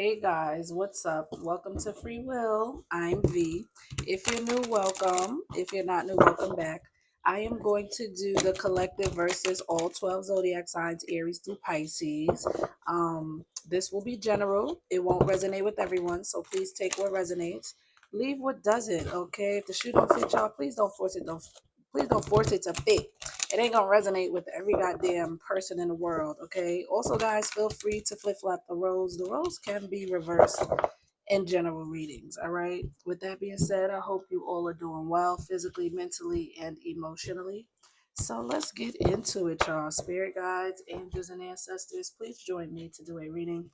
Hey guys, what's up? Welcome to Free Will. I'm V. If you're new, welcome. If you're not new, welcome back. I am going to do the collective versus all 12 zodiac signs, Aries through Pisces. This will be general. It won't resonate with everyone, so please take what resonates. Leave what doesn't, okay? If the shoe don't fit y'all, please don't force it to fit. It ain't gonna resonate with every goddamn person in the world, okay? Also, guys, feel free to flip flop the roles. The roles can be reversed in general readings, all right? With that being said, I hope you all are doing well physically, mentally, and emotionally. So let's get into it, y'all. Spirit guides, angels, and ancestors, please join me to do a reading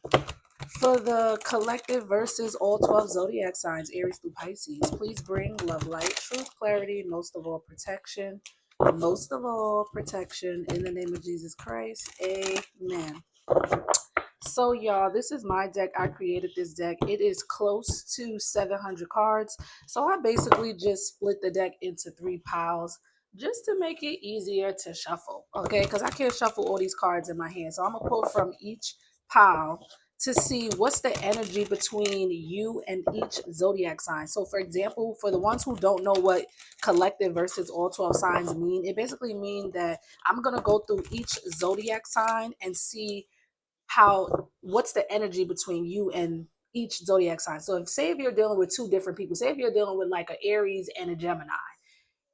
for the collective versus all 12 zodiac signs, Aries through Pisces. Please bring love, light, truth, clarity, most of all, protection. Most of all, protection in the name of Jesus Christ. Amen. So, y'all, this is my deck. I created this deck. It is close to 700 cards. So, I basically just split the deck into 3 piles just to make it easier to shuffle. Okay, because I can't shuffle all these cards in my hand. So, I'm going to pull from each pile to see what's the energy between you and each zodiac sign. So, for example, for the ones who don't know what collective versus all 12 signs mean, it basically means that I'm going to go through each zodiac sign and see what's the energy between you and each zodiac sign. So if you're dealing with two different people, say if you're dealing with like an Aries and a Gemini,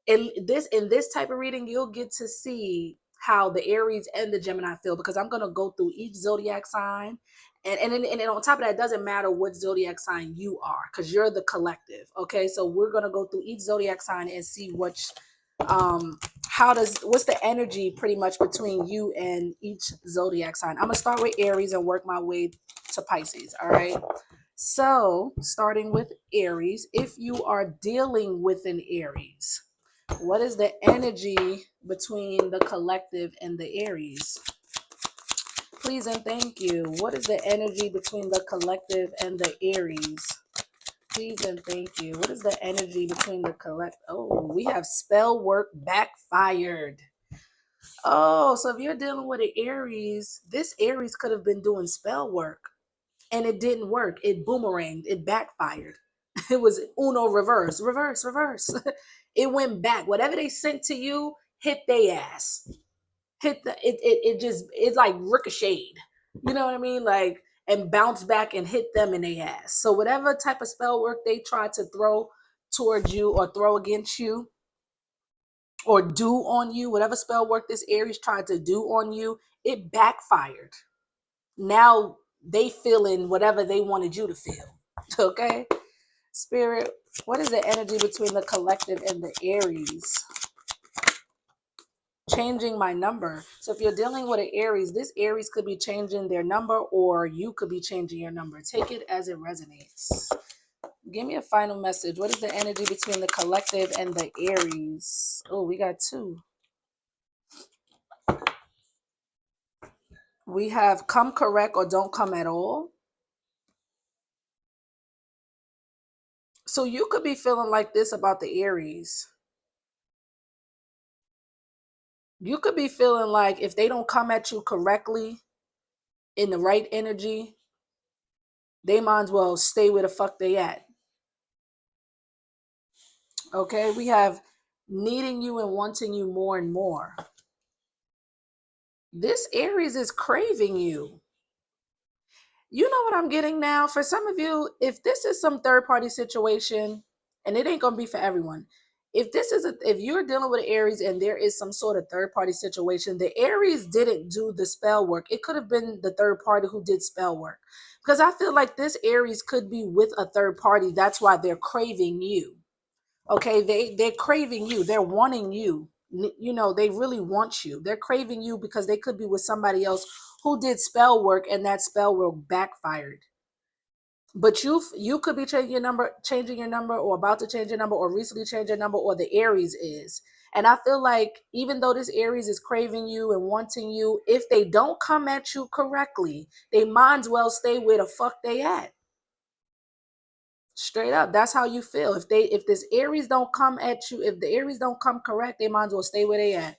in this type of reading, you'll get to see how the Aries and the Gemini feel, because I'm going to go through each zodiac sign. And on top of that, it doesn't matter what zodiac sign you are, because you're the collective. Okay, so we're going to go through each zodiac sign and see um what's the energy pretty much between you and each zodiac sign. I'm going to start with Aries and work my way to Pisces. All right, so starting with Aries, if you are dealing with an Aries, what is the energy between the collective and the Aries? Please and thank you. What is the energy between the collective and the Aries? Please and thank you. What is the energy between the collective? Oh, we have spell work backfired. Oh, so if you're dealing with an Aries, this Aries could have been doing spell work and it didn't work. It boomeranged. It backfired. It was Uno reverse, reverse, reverse. It went back. Whatever they sent to you hit they ass. Hit the it like ricocheted. You know what I mean? Like, and bounced back and hit them in their ass. So whatever type of spell work they tried to throw towards you or throw against you or do on you, whatever spell work this Aries tried to do on you, it backfired. Now they feeling whatever they wanted you to feel. Okay? Spirit, what is the energy between the collective and the Aries? Changing my number. So if you're dealing with an Aries, this Aries could be changing their number or you could be changing your number. Take it as it resonates. Give me a final message. What is the energy between the collective and the Aries? Oh, we got 2. We have come correct or don't come at all. So you could be feeling like this about the Aries. You could be feeling like if they don't come at you correctly in the right energy, they might as well stay where the fuck they at. Okay, we have needing you and wanting you more and more. This Aries is craving you. You know what I'm getting now? For some of you, if this is some third party situation, and it ain't gonna be for everyone. If you're dealing with Aries and there is some sort of third party situation, the Aries didn't do the spell work. It could have been the third party who did spell work. Because I feel like this Aries could be with a third party. That's why they're craving you. Okay, they're craving you. They're wanting you. You know, they really want you. They're craving you because they could be with somebody else who did spell work and that spell work backfired. But you could be changing your number, or about to change your number, or recently changed your number, or the Aries is. And I feel like even though this Aries is craving you and wanting you, if they don't come at you correctly, they might as well stay where the fuck they at. Straight up, that's how you feel. If this Aries don't come at you, if the Aries don't come correct, they might as well stay where they at.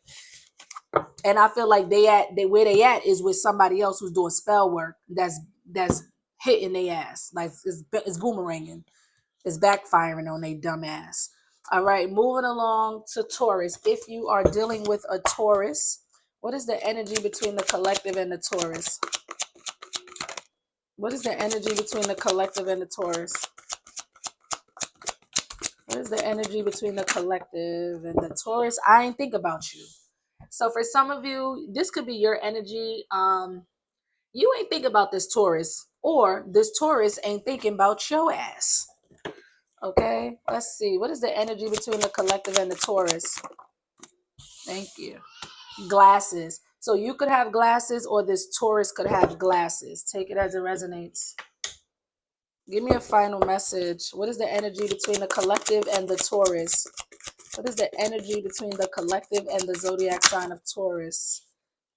And I feel like they where they at is with somebody else who's doing spell work that's hitting their ass. Like it's boomeranging. It's backfiring on their dumb ass. All right, moving along to Taurus. If you are dealing with a Taurus, what is the energy between the collective and the Taurus? What is the energy between the collective and the Taurus? What is the energy between the collective and the Taurus? I ain't think about you. So for some of you, this could be your energy. You ain't think about this Taurus, or this Taurus ain't thinking about your ass. Okay, let's see. What is the energy between the collective and the Taurus? Thank you. Glasses. So you could have glasses, or this Taurus could have glasses. Take it as it resonates. Give me a final message. What is the energy between the collective and the Taurus? What is the energy between the collective and the zodiac sign of Taurus?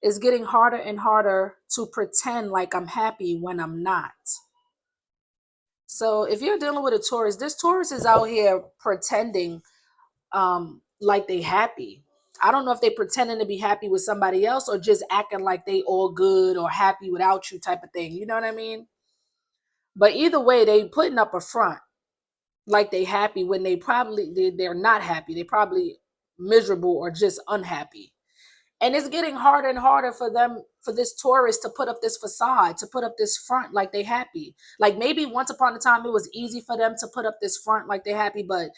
It's getting harder and harder to pretend like I'm happy when I'm not. So if you're dealing with a Taurus, this Taurus is out here pretending like they happy. I don't know if they pretending to be happy with somebody else or just acting like they all good or happy without you type of thing. You know what I mean? But either way, they putting up a front like they happy when they're not happy. They probably miserable or just unhappy. And it's getting harder and harder for them, for this Taurus to put up this facade, to put up this front like they happy. Like maybe once upon a time it was easy for them to put up this front like they happy, but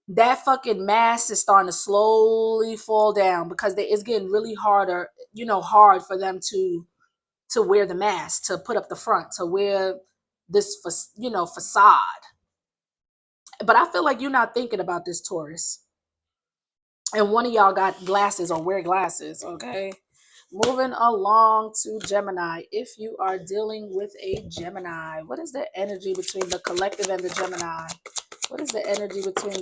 that fucking mask is starting to slowly fall down because it's getting really harder, hard for them to wear the mask, to put up the front, to wear this, facade. But I feel like you're not thinking about this Taurus. And one of y'all got glasses or wear glasses, okay? Moving along to Gemini. If you are dealing with a Gemini, what is the energy between the collective and the Gemini? What is the energy between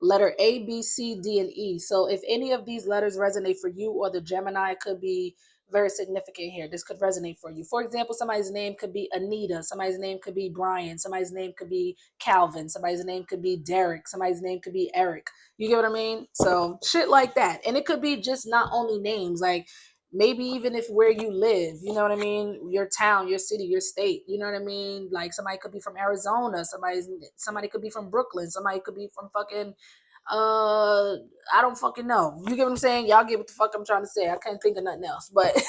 letter A, B, C, D, and E? So if any of these letters resonate for you or the Gemini, could be very significant here. This could resonate for you. For example, somebody's name could be Anita. Somebody's name could be Brian. Somebody's name could be Calvin. Somebody's name could be Derek. Somebody's name could be Eric. You get what I mean? So shit like that. And it could be just not only names, like maybe even if where you live, you know what I mean? Your town, your city, your state, you know what I mean? Like somebody could be from Arizona. Somebody could be from Brooklyn. Somebody could be from fucking I don't fucking know. You get what I'm saying? Y'all get what the fuck I'm trying to say. I can't think of nothing else. But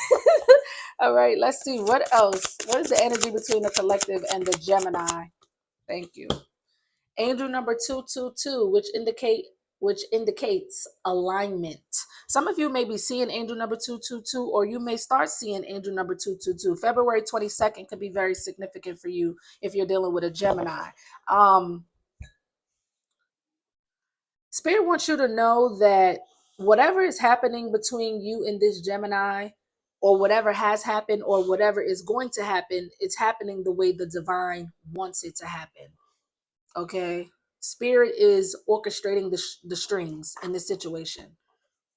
all right, let's see. What else? What is the energy between the collective and the Gemini? Thank you. Angel number 222, which indicates alignment. Some of you may be seeing angel number 222, or you may start seeing angel number 222. February 22nd could be very significant for you if you're dealing with a Gemini. Spirit wants you to know that whatever is happening between you and this Gemini, or whatever has happened, or whatever is going to happen, it's happening the way the divine wants it to happen. Okay? Spirit is orchestrating the strings in this situation.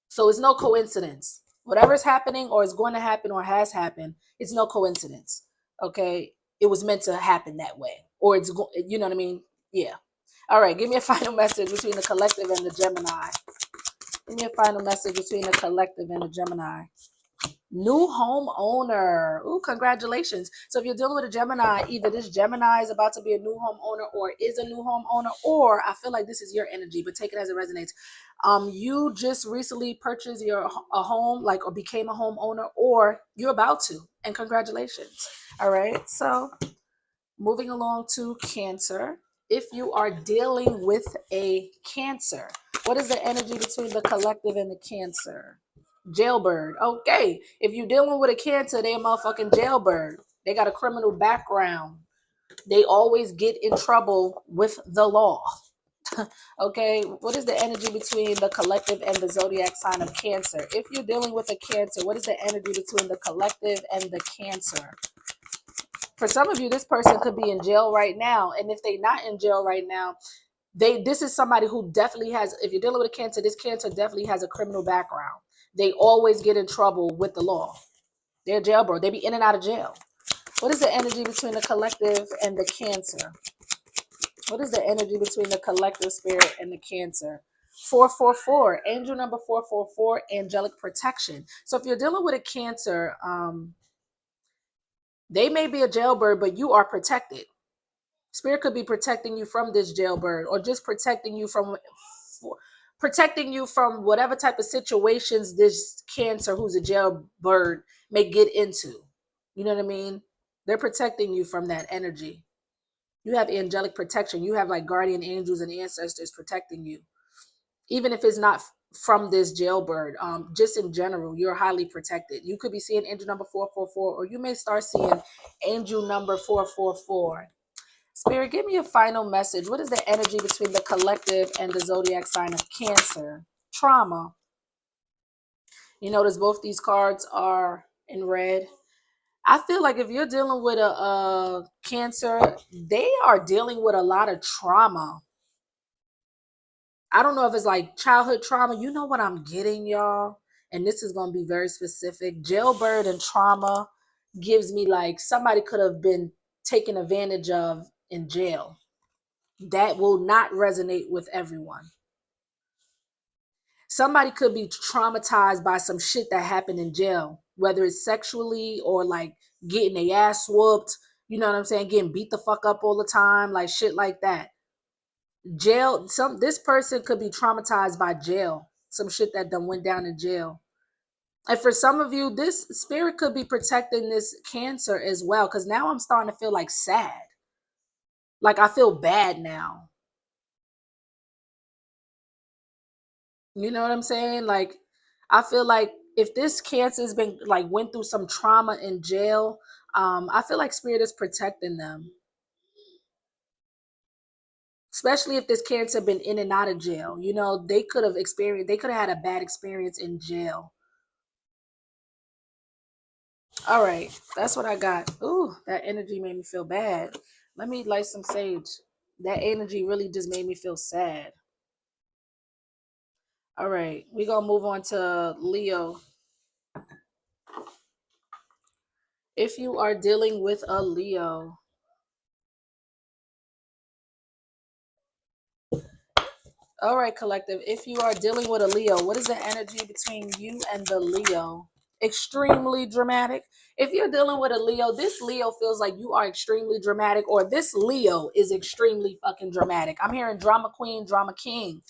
So it's no coincidence. Whatever is happening, or is going to happen, or has happened, it's no coincidence. Okay? It was meant to happen that way. Or you know what I mean? Yeah. All right, give me a final message between the collective and the Gemini. Give me a final message between the collective and the Gemini. New home owner. Ooh, congratulations. So if you're dealing with a Gemini, either this Gemini is about to be a new home owner or is a new home owner, or I feel like this is your energy, but take it as it resonates. You just recently purchased a home, like, or became a home owner, or you're about to, and congratulations. All right, so moving along to Cancer. If you are dealing with a Cancer, what is the energy between the collective and the Cancer? Jailbird. Okay. If you're dealing with a Cancer, they a motherfucking jailbird. They got a criminal background. They always get in trouble with the law. Okay. What is the energy between the collective and the zodiac sign of Cancer? If you're dealing with a Cancer, what is the energy between the collective and the Cancer? For some of you, this person could be in jail right now. And if they're not in jail right now, this is somebody who definitely has, if you're dealing with a Cancer, this Cancer definitely has a criminal background. They always get in trouble with the law. They're jailbird. They be in and out of jail. What is the energy between the collective and the Cancer? What is the energy between the collective spirit and the Cancer? 444, angel number 444, angelic protection. So if you're dealing with a Cancer, They may be a jailbird, but you are protected. Spirit could be protecting you from this jailbird, or just protecting you from whatever type of situations this Cancer, who's a jailbird, may get into. You know what I mean? They're protecting you from that energy. You have angelic protection. You have like guardian angels and ancestors protecting you. Even if it's not from this jailbird, just in general, you're highly protected. You could be seeing angel number 444, or you may start seeing angel number 444. Spirit, give me a final message. What is the energy between the collective and the zodiac sign of Cancer? Trauma. You notice both these cards are in red. I feel like if you're dealing with a Cancer, they are dealing with a lot of trauma. I don't know if it's like childhood trauma. You know what I'm getting, y'all? And this is going to be very specific. Jailbird and trauma gives me like somebody could have been taken advantage of in jail. That will not resonate with everyone. Somebody could be traumatized by some shit that happened in jail, whether it's sexually or like getting their ass whooped, you know what I'm saying, getting beat the fuck up all the time, like shit like that. Jail, this person could be traumatized by jail, some shit that done went down in jail. And for some of you, this spirit could be protecting this Cancer as well, because now I'm starting to feel like sad. Like I feel bad now. You know what I'm saying? Like, I feel like if this Cancer has been like went through some trauma in jail, I feel like spirit is protecting them. Especially if this Cancer been in and out of jail. You know, they could have had a bad experience in jail. All right, that's what I got. Ooh, that energy made me feel bad. Let me light some sage. That energy really just made me feel sad. All right, we're gonna move on to Leo. If you are dealing with a Leo, all right, collective. If you are dealing with a Leo, what is the energy between you and the Leo? Extremely dramatic. If you're dealing with a Leo, this Leo feels like you are extremely dramatic, or this Leo is extremely fucking dramatic. I'm hearing drama queen, drama king.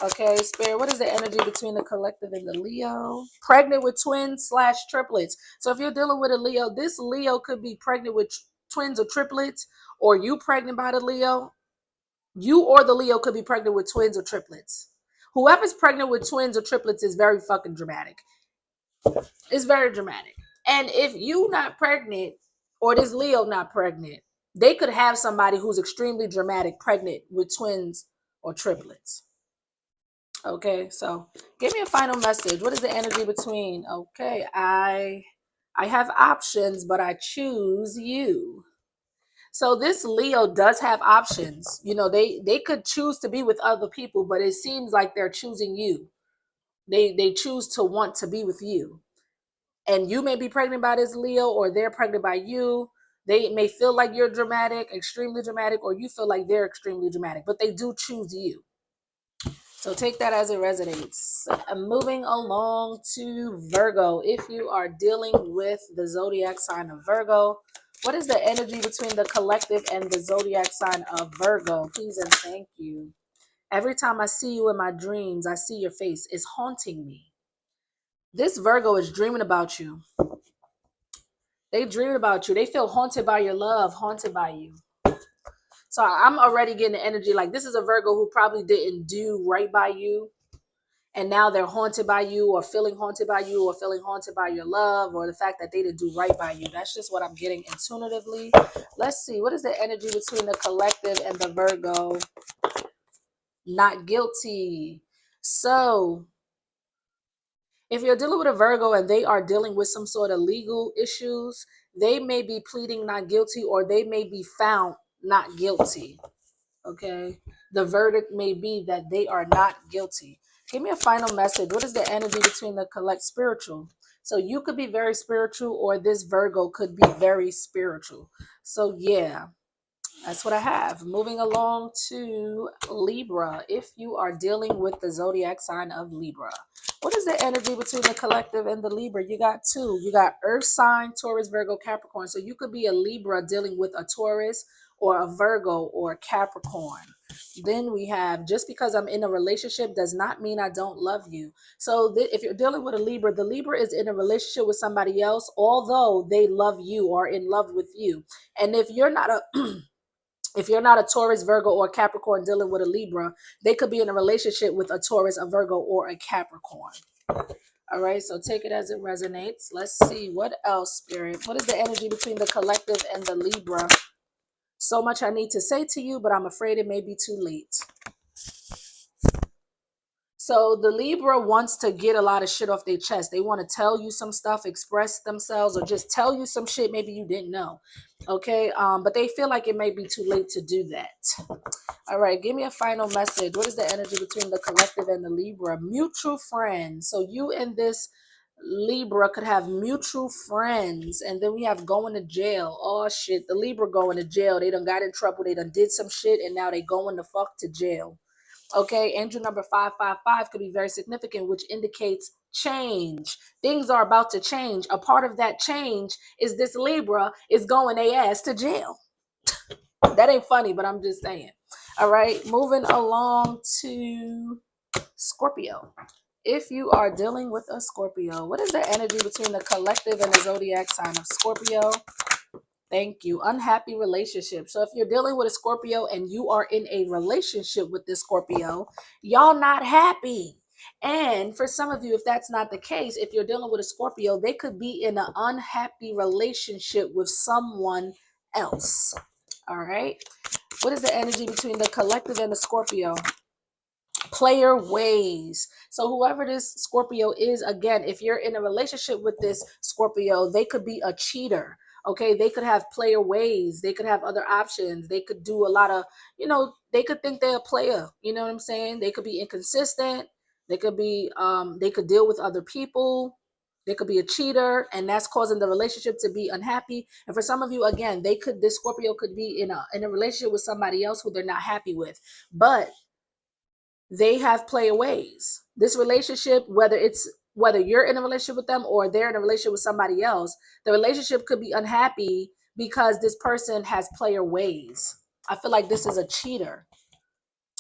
Okay, Spirit, what is the energy between the collective and the Leo? Pregnant with twins / triplets. So if you're dealing with a Leo, this Leo could be pregnant with twins or triplets, or you pregnant by the Leo. You or the Leo could be pregnant with twins or triplets. Whoever's pregnant with twins or triplets is very fucking dramatic. It's very dramatic. And if you not pregnant, or this Leo not pregnant, they could have somebody who's extremely dramatic pregnant with twins or triplets. Okay, so give me a final message. What is the energy between? Okay, I have options, but I choose you. So this Leo does have options. You know, they could choose to be with other people, but it seems like they're choosing you. They choose to want to be with you. And you may be pregnant by this Leo, or they're pregnant by you. They may feel like you're dramatic, extremely dramatic, or you feel like they're extremely dramatic, but they do choose you. So take that as it resonates. I'm moving along to Virgo. If you are dealing with the zodiac sign of Virgo, what is the energy between the collective and the zodiac sign of Virgo? Please and thank you. Every time I see you in my dreams, I see your face. It's haunting me. This Virgo is dreaming about you. They dream about you. They feel haunted by your love, haunted by you. So I'm already getting the energy like this is a Virgo who probably didn't do right by you. And now they're haunted by you, or feeling haunted by you, or feeling haunted by your love, or the fact that they didn't do right by you. That's just what I'm getting intuitively. Let's see. What is the energy between the collective and the Virgo? Not guilty. So if you're dealing with a Virgo and they are dealing with some sort of legal issues, they may be pleading not guilty, or they may be found not guilty. Okay. The verdict may be that they are not guilty. Give me a final message. What is the energy between the collect spiritual? So you could be very spiritual, or this Virgo could be very spiritual. So yeah. That's what I have. Moving along to Libra. If you are dealing with the zodiac sign of Libra, what is the energy between the collective and the Libra? You got two. You got Earth sign, Taurus, Virgo, Capricorn. So you could be a Libra dealing with a Taurus or a Virgo or a Capricorn. Then we have, just because I'm in a relationship does not mean I don't love you. So if you're dealing with a Libra, the Libra is in a relationship with somebody else, although they love you or in love with you. And if you're not a if you're not a Taurus, Virgo, or Capricorn dealing with a Libra, they could be in a relationship with a Taurus, a Virgo, or a Capricorn. All right, so take it as it resonates. Let's see what else, Spirit. What is the energy between the collective and the Libra? So much I need to say to you, but I'm afraid it may be too late. So the Libra wants to get a lot of shit off their chest. They want to tell you some stuff, express themselves, or just tell you some shit maybe you didn't know. Okay, but they feel like it may be too late to do that. All right, give me a final message. What is the energy between the collective and the Libra? Mutual friends. So you and this Libra could have mutual friends. And then we have going to jail. Oh, shit. The Libra going to jail. They done got in trouble. They done did some shit. And now they going the fuck to jail. Okay, angel number 555 could be very significant, which indicates change. Things are about to change. A part of that change is this Libra is going their ass to jail. That ain't funny, but I'm just saying. All right, moving along to Scorpio. If you are dealing with a Scorpio, what is the energy between the collective and the zodiac sign of Scorpio? Thank you. Unhappy relationship. So if you're dealing with a Scorpio and you are in a relationship with this Scorpio, y'all not happy. And for some of you, if that's not the case, if you're dealing with a Scorpio, they could be in an unhappy relationship with someone else. All right. What is the energy between the collective and the Scorpio? Player ways. So whoever this Scorpio is, again, if you're in a relationship with this Scorpio, they could be a cheater. Okay, they could have player ways. They could have other options. They could do a lot of, they could think they're a player. You know what I'm saying? They could be inconsistent. They could be, they could deal with other people. They could be a cheater, and that's causing the relationship to be unhappy. And for some of you, again, this Scorpio could be in a relationship with somebody else who they're not happy with, but they have player ways. This relationship, whether you're in a relationship with them or they're in a relationship with somebody else, the relationship could be unhappy because this person has player ways. I feel like this is a cheater.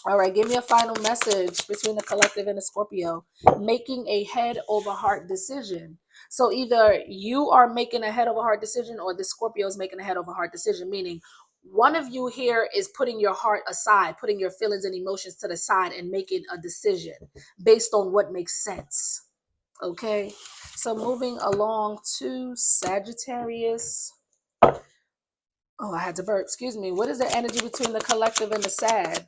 All right, give me a final message between the collective and the Scorpio. Making a head over heart decision. So either you are making a head over heart decision or the Scorpio is making a head over heart decision, meaning one of you here is putting your heart aside, putting your feelings and emotions to the side and making a decision based on what makes sense. Okay, so moving along to Sagittarius. Oh, I had to burp. Excuse me. What is the energy between the collective and the Sag?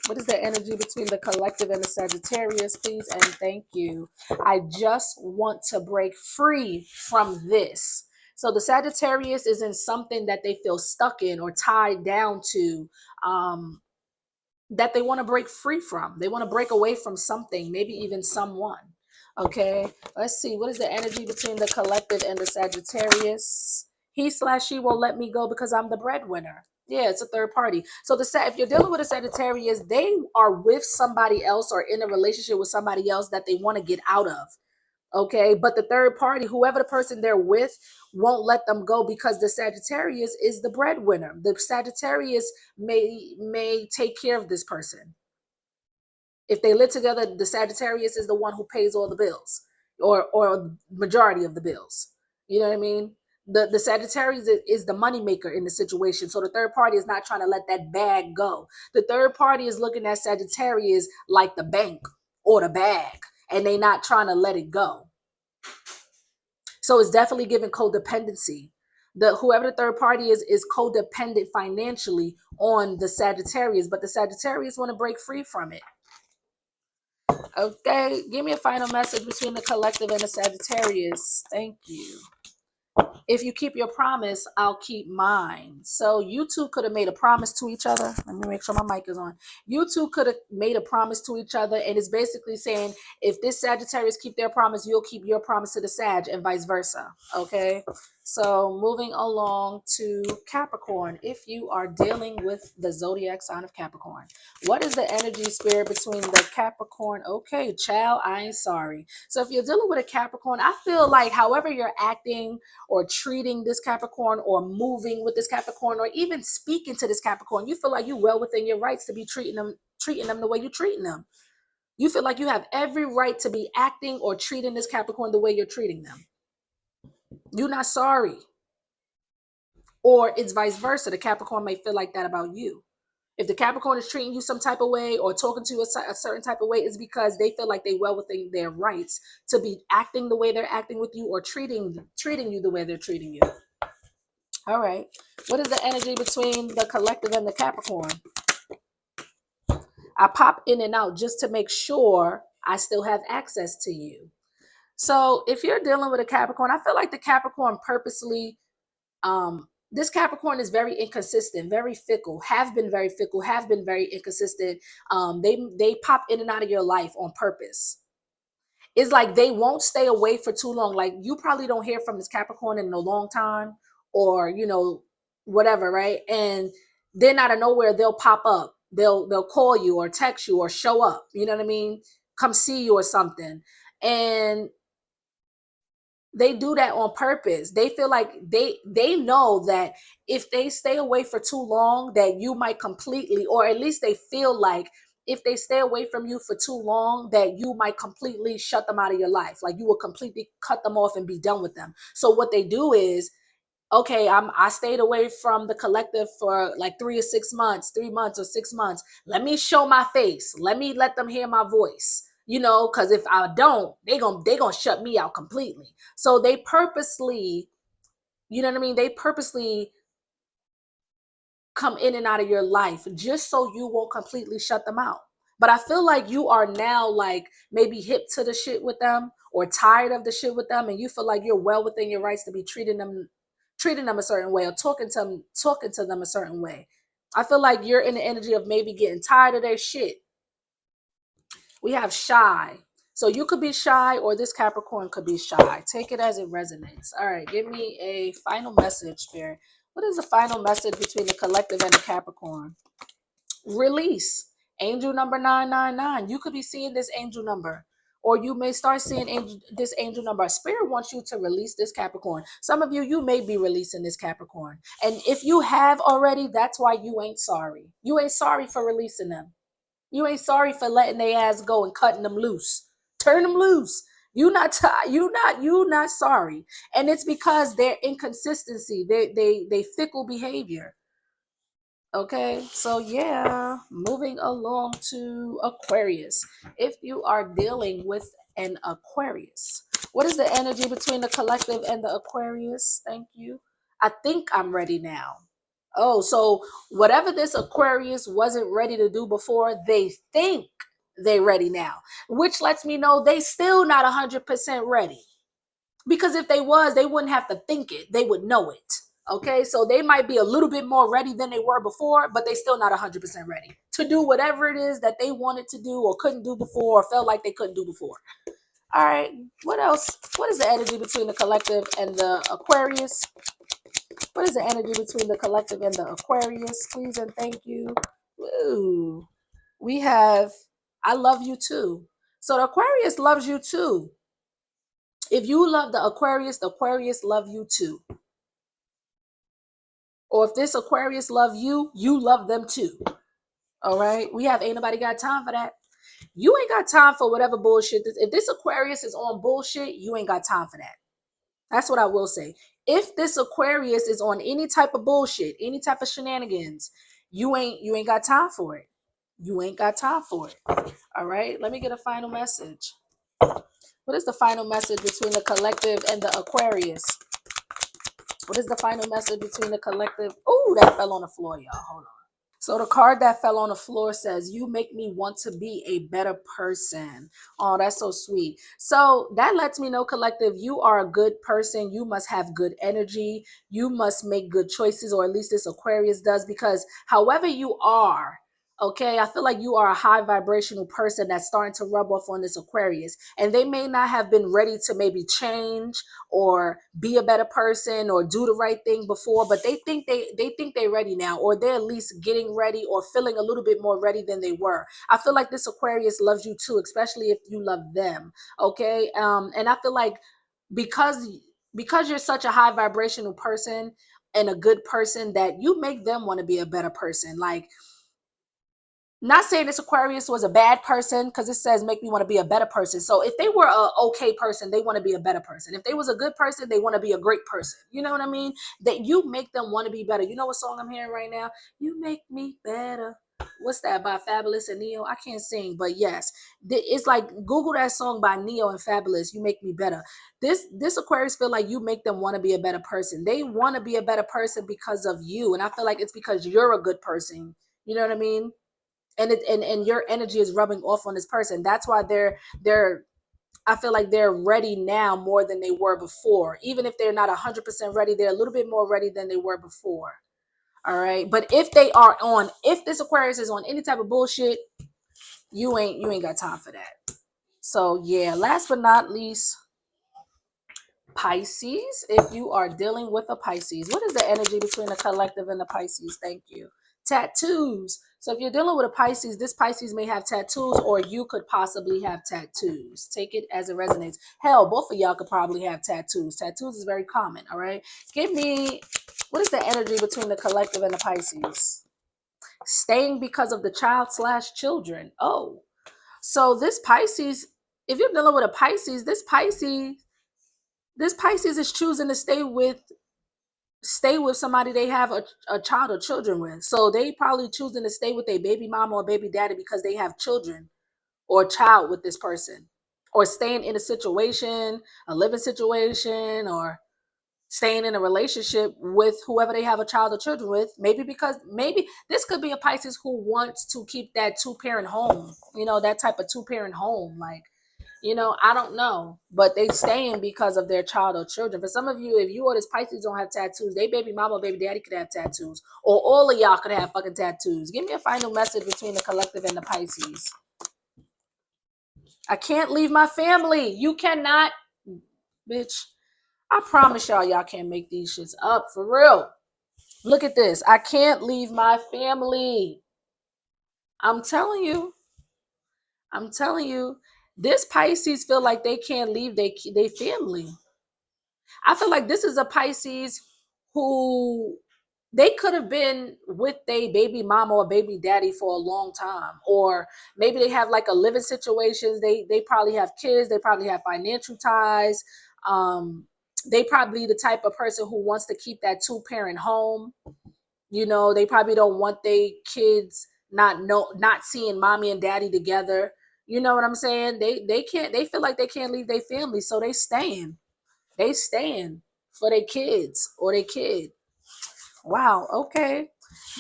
What is the energy between the collective and the Sagittarius, please? And thank you. I just want to break free from this. So the Sagittarius is in something that they feel stuck in or tied down to, that they want to break free from. They want to break away from something, maybe even someone. Okay, let's see. What is the energy between the collective and the Sagittarius? He/she won't let me go because I'm the breadwinner. Yeah, it's a third party. So if you're dealing with a Sagittarius, they are with somebody else or in a relationship with somebody else that they want to get out of. Okay, but the third party, whoever the person they're with, won't let them go because the Sagittarius is the breadwinner. The Sagittarius may take care of this person. If they live together, the Sagittarius is the one who pays all the bills or majority of the bills. You know what I mean? The Sagittarius is the money maker in the situation. So the third party is not trying to let that bag go. The third party is looking at Sagittarius like the bank or the bag, and they not trying to let it go. So it's definitely giving codependency. Whoever the third party is codependent financially on the Sagittarius, but the Sagittarius want to break free from it. Okay, give me a final message between the collective and the Sagittarius. Thank you. If you keep your promise, I'll keep mine. So you two could have made a promise to each other. Let me make sure my mic is on. You two could have made a promise to each other, and it's basically saying, if this Sagittarius keep their promise, you'll keep your promise to the Sag, and vice versa. Okay. So moving along to Capricorn, if you are dealing with the zodiac sign of Capricorn, what is the energy spirit between the Capricorn? Okay, child, I ain't sorry. So if you're dealing with a Capricorn, I feel like however you're acting or treating this Capricorn or moving with this Capricorn or even speaking to this Capricorn, you feel like you're well within your rights to be treating them the way you're treating them. You feel like you have every right to be acting or treating this Capricorn the way you're treating them. You're not sorry. Or it's vice versa. The Capricorn may feel like that about you. If the Capricorn is treating you some type of way or talking to you a certain type of way, it's because they feel like they well within their rights to be acting the way they're acting with you or treating you the way they're treating you. All right. What is the energy between the collective and the Capricorn? I pop in and out just to make sure I still have access to you. So if you're dealing with a Capricorn, I feel like the Capricorn purposely, this Capricorn is very inconsistent, very fickle, have been very inconsistent. They pop in and out of your life on purpose. It's like they won't stay away for too long. Like you probably don't hear from this Capricorn in a long time, or whatever, right? And then out of nowhere they'll pop up. They'll call you or text you or show up. You know what I mean? Come see you or something. And they do that on purpose. They feel like they know that if they stay away for too long, that you might completely, or at least they feel like if they stay away from you for too long, that you might completely shut them out of your life. Like you will completely cut them off and be done with them. So what they do is, okay, I stayed away from the collective for like 3 months or 6 months. Let me show my face. Let them hear my voice. Because if I don't, they gonna shut me out completely. So they purposely, you know what I mean? They purposely come in and out of your life just so you won't completely shut them out. But I feel like you are now like maybe hip to the shit with them or tired of the shit with them, and you feel like you're well within your rights to be treating them a certain way or talking to them a certain way. I feel like you're in the energy of maybe getting tired of their shit. We have shy. So you could be shy or this Capricorn could be shy. Take it as it resonates. All right, give me a final message, Spirit. What is the final message between the collective and the Capricorn? Release. Angel number 999. You could be seeing this angel number, or you may start seeing this angel number. Spirit wants you to release this Capricorn. Some of you may be releasing this Capricorn. And if you have already, that's why you ain't sorry. You ain't sorry for releasing them. You ain't sorry for letting their ass go and cutting them loose. Turn them loose. You not sorry. And it's because their inconsistency, they fickle behavior. Okay, so yeah, moving along to Aquarius. If you are dealing with an Aquarius, what is the energy between the collective and the Aquarius? Thank you. I think I'm ready now. Oh, so whatever this Aquarius wasn't ready to do before, they think they ready now, which lets me know they still not 100% ready. Because if they was, they wouldn't have to think it. They would know it. Okay, so they might be a little bit more ready than they were before, but they still not 100% ready to do whatever it is that they wanted to do or couldn't do before or felt like they couldn't do before. All right, what else? What is the energy between the collective and the Aquarius? What is the energy between the collective and the Aquarius? Please and thank you. Ooh, we have, I love you too. So the Aquarius loves you too. If you love the Aquarius love you too. Or if this Aquarius love you, you love them too. All right. We have ain't nobody got time for that. You ain't got time for whatever bullshit. If this Aquarius is on bullshit, you ain't got time for that. That's what I will say. If this Aquarius is on any type of bullshit, any type of shenanigans, you ain't got time for it. You ain't got time for it. All right. Let me get a final message. What is the final message between the collective and the Aquarius? What is the final message between the collective? Oh, that fell on the floor, y'all. Hold on. So the card that fell on the floor says, you make me want to be a better person. Oh, that's so sweet. So that lets me know, collective, you are a good person. You must have good energy. You must make good choices, or at least this Aquarius does, because however you are, Okay, I feel like you are a high vibrational person that's starting to rub off on this Aquarius, and they may not have been ready to maybe change or be a better person or do the right thing before, but they think they're ready now, or they're at least getting ready or feeling a little bit more ready than they were. I feel like this Aquarius loves you too, especially if you love them. Okay, and I feel like because because you're such a high vibrational person and a good person, that you make them want to be a better person. Like, not saying this Aquarius was a bad person, because it says make me want to be a better person. So if they were a okay person, they want to be a better person. If they was a good person, they want to be a great person. You know what I mean? That you make them want to be better. You know what song I'm hearing right now? You make me better. What's that, by Fabulous and Neo? I can't sing, but yes, it's like, Google that song by Neo and Fabulous. You make me better. This Aquarius feel like you make them want to be a better person. They want to be a better person because of you, and I feel like it's because you're a good person. You know what I mean? And your energy is rubbing off on this person. That's why they're I feel like they're ready now more than they were before. Even if they're not 100% ready, they're a little bit more ready than they were before. All right, but if this Aquarius is on any type of bullshit, you ain't got time for that. So yeah, last but not least, Pisces. If you are dealing with a Pisces, what is the energy between the collective and the Pisces? Thank you. Tattoos. So if you're dealing with a Pisces, this Pisces may have tattoos, or you could possibly have tattoos. Take it as it resonates. Hell, both of y'all could probably have tattoos. Tattoos is very common. All right. Give me, what is the energy between the collective and the Pisces? Staying because of the child/children. Oh, so this Pisces, if you're dealing with a Pisces, this Pisces is choosing to stay with somebody they have a child or children with. So they probably choosing to stay with their baby mama or baby daddy because they have children or a child with this person, or staying in a situation, a living situation, or staying in a relationship with whoever they have a child or children with. Maybe this could be a Pisces who wants to keep that two-parent home, that type of two-parent home. Like, I don't know, but they staying because of their child or children. For some of you, if you or this Pisces don't have tattoos, they baby mama or baby daddy could have tattoos, or all of y'all could have fucking tattoos. Give me a final message between the collective and the Pisces. I can't leave my family. You cannot, bitch. I promise y'all can't make these shits up for real. Look at this. I can't leave my family. I'm telling you. I'm telling you. This Pisces feel like they can't leave they family. I feel like this is a Pisces who, they could have been with their baby mama or baby daddy for a long time, or maybe they have like a living situations. They probably have kids. They probably have financial ties. They probably the type of person who wants to keep that two-parent home. They probably don't want their kids not seeing mommy and daddy together. You know what I'm saying? They can't. They feel like they can't leave their family, so they staying. They stand for their kids or their kid. Wow. Okay.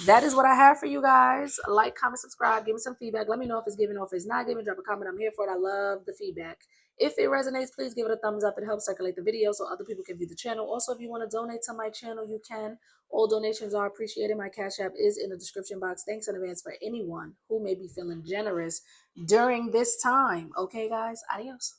That is what I have for you guys. Like, comment, subscribe, give me some feedback. Let me know if it's giving or if it's not giving. Drop a comment. I'm here for it. I love the feedback. If it resonates, please give it a thumbs up. It helps circulate the video so other people can view the channel. Also, if you want to donate to my channel, you can. All donations are appreciated. My Cash App is in the description box. Thanks in advance for anyone who may be feeling generous during this time. Okay, guys. Adios.